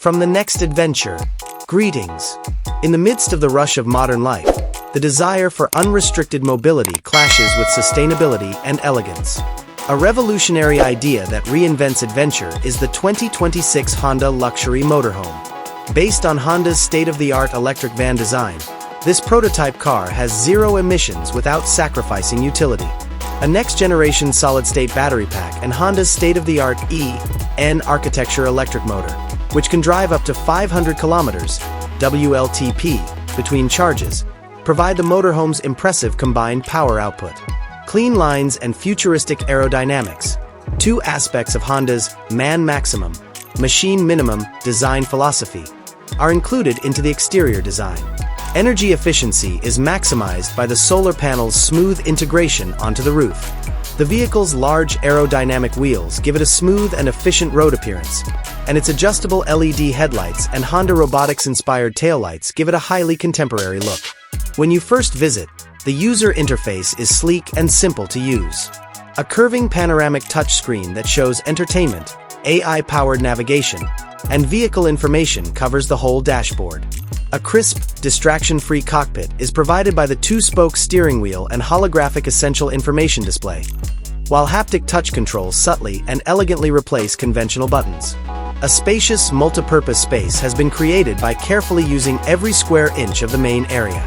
From the next adventure, greetings. In the midst of the rush of modern life, the desire for unrestricted mobility clashes with sustainability and elegance. A revolutionary idea that reinvents adventure is the 2026 Honda Luxury Motorhome. Based on Honda's state-of-the-art electric van design, this prototype car has zero emissions without sacrificing utility. A next-generation solid-state battery pack and Honda's state-of-the-art E/N architecture electric motor, which can drive up to 500 kilometers (WLTP) between charges, provide the motorhome's impressive combined power output. Clean lines and futuristic aerodynamics, two aspects of Honda's man maximum, machine minimum design philosophy, are included into the exterior design. Energy efficiency is maximized by the solar panel's smooth integration onto the roof. The vehicle's large aerodynamic wheels give it a smooth and efficient road appearance, and its adjustable LED headlights and Honda robotics-inspired taillights give it a highly contemporary look. When you first visit, the user interface is sleek and simple to use. A curving panoramic touchscreen that shows entertainment, AI-powered navigation, and vehicle information covers the whole dashboard. A crisp, distraction-free cockpit is provided by the two-spoke steering wheel and holographic essential information display, while haptic touch controls subtly and elegantly replace conventional buttons. A spacious, multipurpose space has been created by carefully using every square inch of the main area.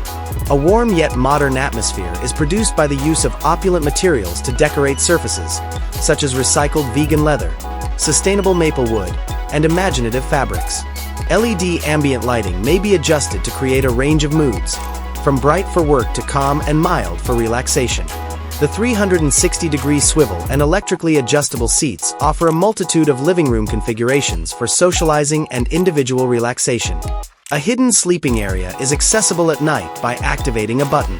A warm yet modern atmosphere is produced by the use of opulent materials to decorate surfaces, such as recycled vegan leather, sustainable maple wood, and imaginative fabrics. LED ambient lighting may be adjusted to create a range of moods, from bright for work to calm and mild for relaxation. The 360-degree swivel and electrically adjustable seats offer a multitude of living room configurations for socializing and individual relaxation. A hidden sleeping area is accessible at night by activating a button.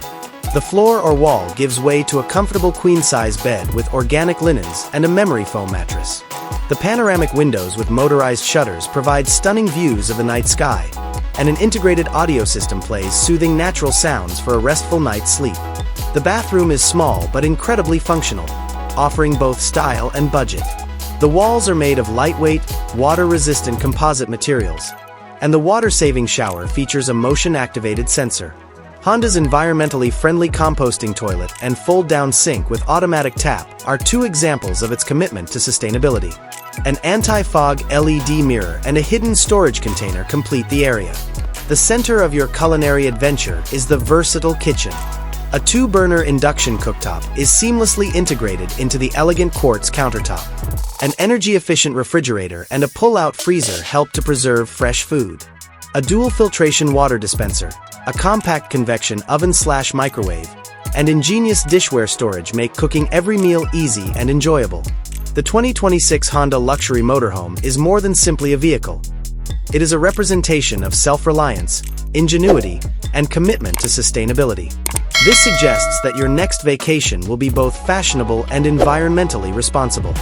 The floor or wall gives way to a comfortable queen-size bed with organic linens and a memory foam mattress. The panoramic windows with motorized shutters provide stunning views of the night sky, and an integrated audio system plays soothing natural sounds for a restful night's sleep. The bathroom is small but incredibly functional, offering both style and budget. The walls are made of lightweight, water-resistant composite materials, and the water-saving shower features a motion-activated sensor. Honda's environmentally friendly composting toilet and fold-down sink with automatic tap are two examples of its commitment to sustainability. An anti-fog LED mirror and a hidden storage container complete the area. The center of your culinary adventure is the versatile kitchen. A two-burner induction cooktop is seamlessly integrated into the elegant quartz countertop. An energy-efficient refrigerator and a pull-out freezer help to preserve fresh food. A dual-filtration water dispenser, a compact convection oven/microwave, and ingenious dishware storage make cooking every meal easy and enjoyable. The 2026 Honda Luxury Motorhome is more than simply a vehicle. It is a representation of self-reliance, ingenuity, and commitment to sustainability. This suggests that your next vacation will be both fashionable and environmentally responsible.